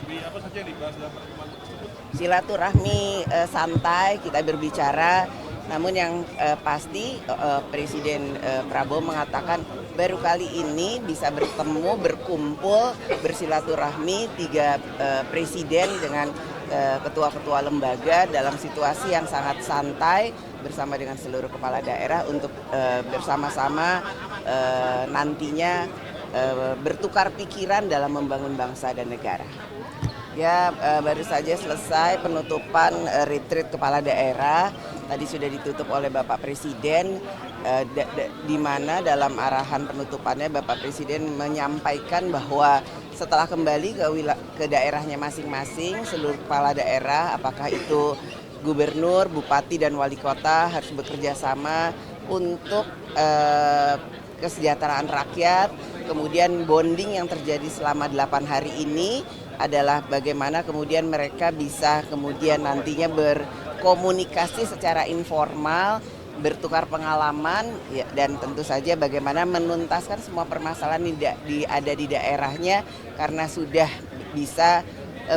SBY, apa saja yang dibahas dalam pertemuan tersebut? Silaturahmi santai, kita berbicara. Namun yang pasti Presiden Prabowo mengatakan baru kali ini bisa bertemu, berkumpul, bersilaturahmi tiga presiden dengan ketua-ketua lembaga dalam situasi yang sangat santai bersama dengan seluruh kepala daerah untuk bersama-sama nantinya bertukar pikiran dalam membangun bangsa dan negara. Ya, baru saja selesai penutupan retreat kepala daerah. Tadi sudah ditutup oleh Bapak Presiden, di mana dalam arahan penutupannya Bapak Presiden menyampaikan bahwa setelah kembali ke daerahnya masing-masing, seluruh kepala daerah, apakah itu gubernur, bupati, dan wali kota harus bekerja sama untuk kesejahteraan rakyat. Kemudian bonding yang terjadi selama 8 hari ini adalah bagaimana kemudian mereka bisa kemudian nantinya berkomunikasi secara informal, bertukar pengalaman, ya, dan tentu saja bagaimana menuntaskan semua permasalahan ada di daerahnya karena sudah bisa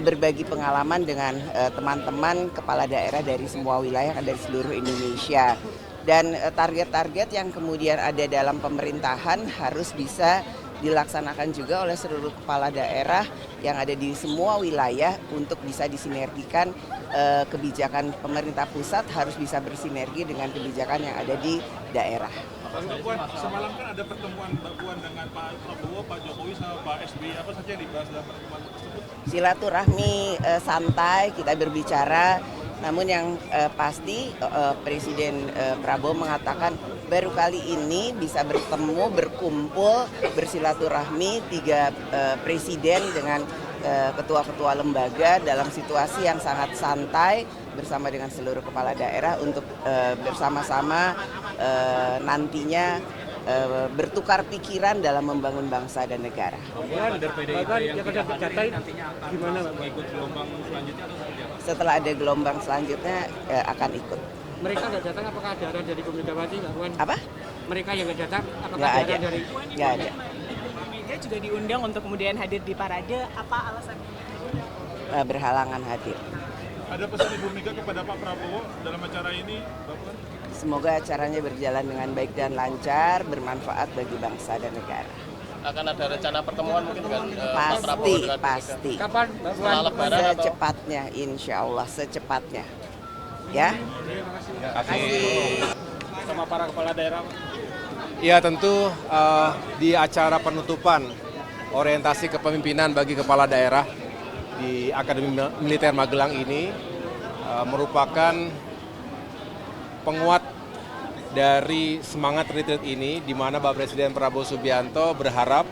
berbagi pengalaman dengan teman-teman kepala daerah dari semua wilayah dari seluruh Indonesia. Dan target-target yang kemudian ada dalam pemerintahan harus bisa dilaksanakan juga oleh seluruh kepala daerah yang ada di semua wilayah untuk bisa disinergikan. Kebijakan pemerintah pusat harus bisa bersinergi dengan kebijakan yang ada di daerah. Mbak Puan, semalam kan ada pertemuan Mbak Puan dengan Pak Prabowo, Pak Jokowi, sama Pak SBY, apa saja yang dibahas dalam pertemuan tersebut? Silaturahmi santai, kita berbicara. Namun yang pasti Presiden Prabowo mengatakan baru kali ini bisa bertemu, berkumpul, bersilaturahmi tiga presiden dengan ketua-ketua lembaga dalam situasi yang sangat santai bersama dengan seluruh kepala daerah untuk bersama-sama nantinya bertukar pikiran dalam membangun bangsa dan negara. Bahkan yang tidak hadir nantinya akan mengikut gelombang selanjutnya atau seperti apa? Setelah ada gelombang selanjutnya akan ikut. Mereka nggak datang, apakah ada arahan dari Bu Megawati, Mbak Puan? Apa? Mereka yang nggak datang, apakah Nggak ada ada. arahan dari? Nggak ada. Bu Mega juga diundang untuk kemudian hadir di parade. Apa alasannya? Berhalangan hadir. Ada pesan Ibu Mega kepada Pak Prabowo dalam acara ini, Mbak Puan? Semoga acaranya berjalan dengan baik dan lancar, bermanfaat bagi bangsa dan negara. Akan ada rencana pertemuan mungkin dengan Pak Prabowo dengan Bu Mega? Pasti. Kapan, Mbak Puan? Setelah Lebaran atau? Secepatnya, insya Allah secepatnya. Ya. Sama para kepala daerah. Ya tentu di acara penutupan orientasi kepemimpinan bagi kepala daerah di Akademi Militer Magelang ini merupakan penguat dari semangat retreat ini, di mana Bapak Presiden Prabowo Subianto berharap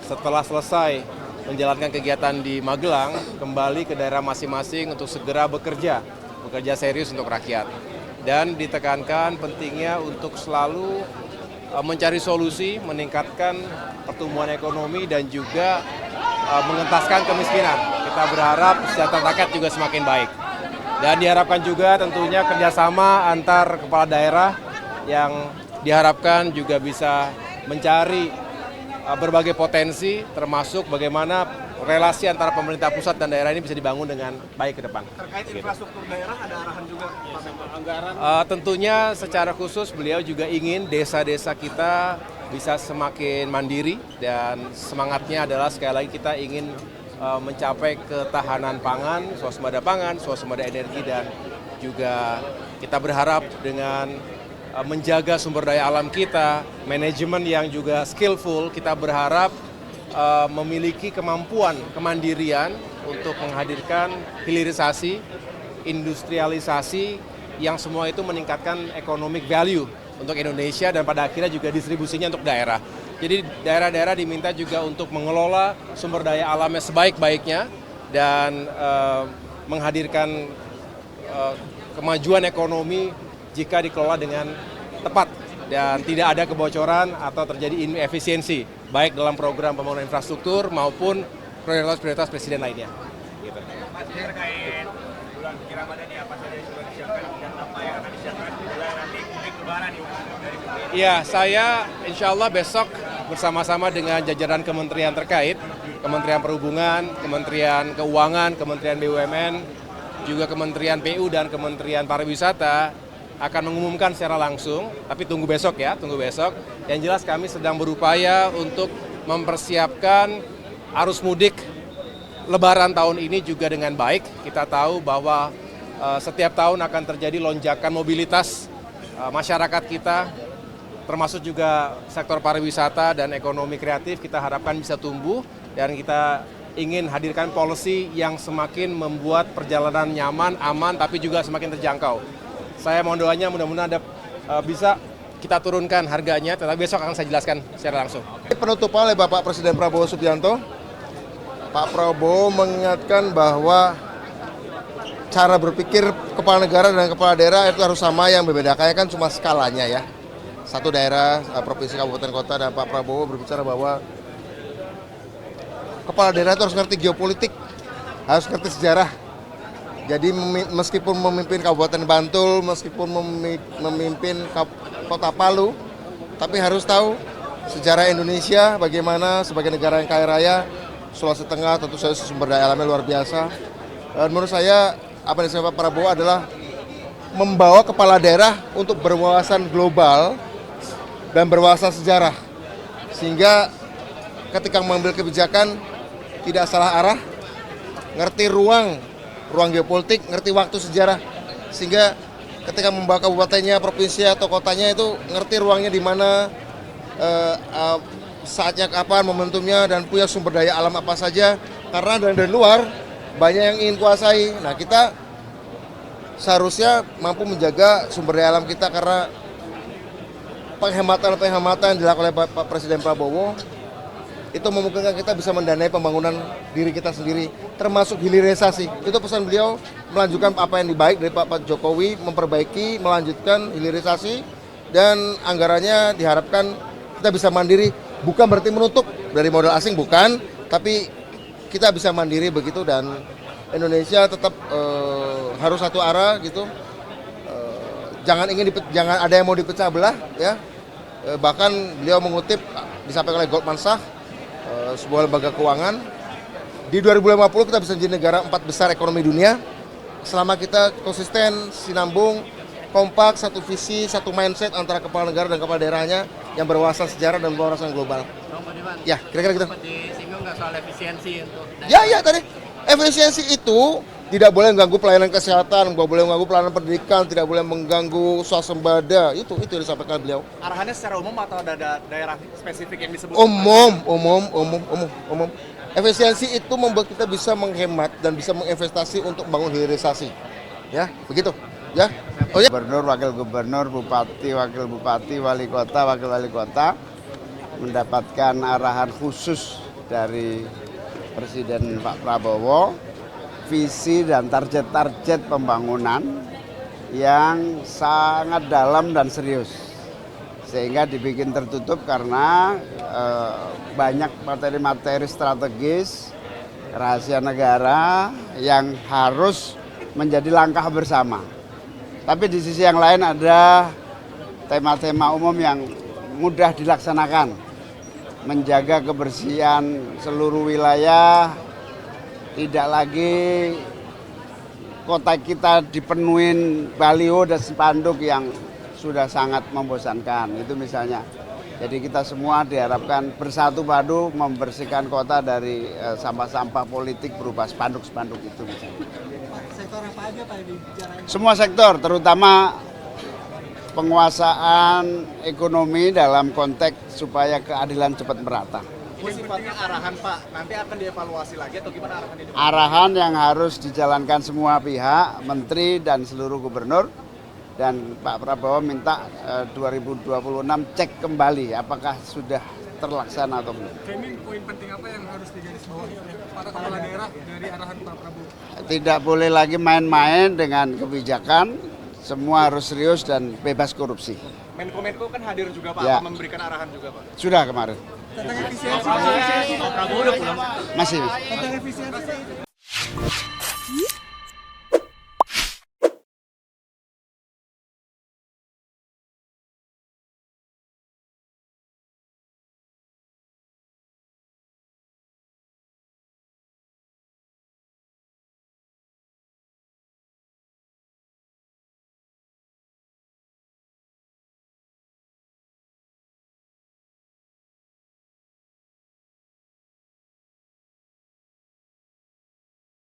setelah selesai menjalankan kegiatan di Magelang, kembali ke daerah masing-masing untuk segera bekerja serius untuk rakyat. Dan ditekankan pentingnya untuk selalu mencari solusi, meningkatkan pertumbuhan ekonomi dan juga mengentaskan kemiskinan. Kita berharap kesejahteraan rakyat juga semakin baik. Dan diharapkan juga tentunya kerjasama antar kepala daerah yang diharapkan juga bisa mencari berbagai potensi, termasuk bagaimana relasi antara pemerintah pusat dan daerah ini bisa dibangun dengan baik ke depan. Terkait infrastruktur daerah, ada arahan juga Pak Menko? Anggaran. Tentunya secara khusus beliau juga ingin desa-desa kita bisa semakin mandiri, dan semangatnya adalah sekali lagi kita ingin mencapai ketahanan pangan, swasembada energi, dan juga kita berharap dengan menjaga sumber daya alam kita, manajemen yang juga skillful, kita berharap memiliki kemampuan kemandirian untuk menghadirkan hilirisasi, industrialisasi yang semua itu meningkatkan economic value untuk Indonesia dan pada akhirnya juga distribusinya untuk daerah. Jadi daerah-daerah diminta juga untuk mengelola sumber daya alamnya sebaik-baiknya dan menghadirkan kemajuan ekonomi jika dikelola dengan tepat dan tidak ada kebocoran atau terjadi inefisiensi baik dalam program pembangunan infrastruktur maupun prioritas-prioritas presiden lainnya. Gitu. Terkait bulan suci Ramadan ini apa saja yang sudah disiapkan dan apa yang akan disiapkan bulan nanti mudik lebaran nih dari Iya, saya insya Allah besok bersama-sama dengan jajaran kementerian terkait, Kementerian Perhubungan, Kementerian Keuangan, Kementerian BUMN, juga Kementerian PU dan Kementerian Pariwisata akan mengumumkan secara langsung, tapi tunggu besok ya, tunggu besok. Yang jelas kami sedang berupaya untuk mempersiapkan arus mudik Lebaran tahun ini juga dengan baik. Kita tahu bahwa setiap tahun akan terjadi lonjakan mobilitas masyarakat kita, termasuk juga sektor pariwisata dan ekonomi kreatif kita harapkan bisa tumbuh, dan kita ingin hadirkan policy yang semakin membuat perjalanan nyaman, aman, tapi juga semakin terjangkau. Saya mohon doanya mudah-mudahan bisa kita turunkan harganya, tetapi besok akan saya jelaskan secara langsung. Penutupan oleh Bapak Presiden Prabowo Subianto, Pak Prabowo mengingatkan bahwa cara berpikir kepala negara dan kepala daerah itu harus sama, yang membedakannya kan cuma skalanya ya. Satu daerah, provinsi, kabupaten, kota, dan Pak Prabowo berbicara bahwa kepala daerah itu harus ngerti geopolitik, harus ngerti sejarah. Jadi meskipun memimpin Kabupaten Bantul, meskipun memimpin Kota Palu, tapi harus tahu sejarah Indonesia bagaimana sebagai negara yang kaya raya. Sulawesi Tengah tentu saja sumber daya alamnya luar biasa. Dan menurut saya apa yang disampaikan Pak Prabowo adalah membawa kepala daerah untuk berwawasan global dan berwawasan sejarah, sehingga ketika mengambil kebijakan tidak salah arah, ngerti ruang geopolitik, ngerti waktu sejarah, sehingga ketika membawa kabupatennya, provinsi atau kotanya itu ngerti ruangnya di mana, saatnya kapan, momentumnya, dan punya sumber daya alam apa saja, karena dari luar banyak yang ingin kuasai. Nah, kita seharusnya mampu menjaga sumber daya alam kita, karena penghematan yang dilakukan oleh Pak Presiden Prabowo itu memungkinkan kita bisa mendanai pembangunan diri kita sendiri, termasuk hilirisasi. Itu pesan beliau, melanjutkan apa yang baik dari Pak Jokowi, memperbaiki, melanjutkan hilirisasi, dan anggarannya diharapkan kita bisa mandiri. Bukan berarti menutup dari modal asing, bukan, tapi kita bisa mandiri begitu, dan Indonesia tetap harus satu arah gitu. Jangan ada yang mau dipecah belah ya. Bahkan beliau mengutip disampaikan oleh Goldman Sachs, sebuah lembaga keuangan, di 2050 kita bisa menjadi negara 4 besar ekonomi dunia selama kita konsisten, sinambung, kompak, satu visi, satu mindset antara kepala negara dan kepala daerahnya yang berwawasan sejarah dan berwawasan global. Ya, kira-kira gitu. Disinggung nggak soal efisiensi untuk Ya tadi efisiensi itu tidak boleh mengganggu pelayanan kesehatan, tidak boleh mengganggu pelayanan pendidikan, tidak boleh mengganggu swasembada. Itu yang disampaikan beliau. Arahannya secara umum atau ada daerah spesifik yang disebut? Umum. Efisiensi itu membuat kita bisa menghemat dan bisa menginvestasi untuk membangun hilirisasi. Ya, begitu. Ya. Oh ya. Gubernur, wakil gubernur, bupati, wakil bupati, wali kota, wakil wali kota mendapatkan arahan khusus dari Presiden Pak Prabowo, visi dan target-target pembangunan yang sangat dalam dan serius, sehingga dibikin tertutup karena banyak materi-materi strategis rahasia negara yang harus menjadi langkah bersama. Tapi di sisi yang lain ada tema-tema umum yang mudah dilaksanakan, menjaga kebersihan seluruh wilayah, tidak lagi kota kita dipenuhin baliho dan spanduk yang sudah sangat membosankan, itu misalnya. Jadi kita semua diharapkan bersatu padu membersihkan kota dari sampah-sampah politik berupa spanduk-spanduk itu misalnya. Sektor apa aja Pak dibicarain? Semua sektor, terutama penguasaan ekonomi dalam konteks supaya keadilan cepat merata. Ini sifatnya arahan Pak, nanti akan dievaluasi lagi atau gimana arahannya? Arahan yang harus dijalankan semua pihak, menteri dan seluruh gubernur, dan Pak Prabowo minta 2026 cek kembali apakah sudah terlaksana atau belum. Femi, poin penting apa yang harus digarisbawahi oleh para kepala daerah dari arahan Pak Prabowo? Tidak boleh lagi main-main dengan kebijakan, semua harus serius dan bebas korupsi. Menko kan hadir juga Pak, Ya. memberikan arahan juga Pak. Sudah kemarin. Tentang efisiensi. Pak Prabowo udah pulang. Masih. Tentang efisiensi.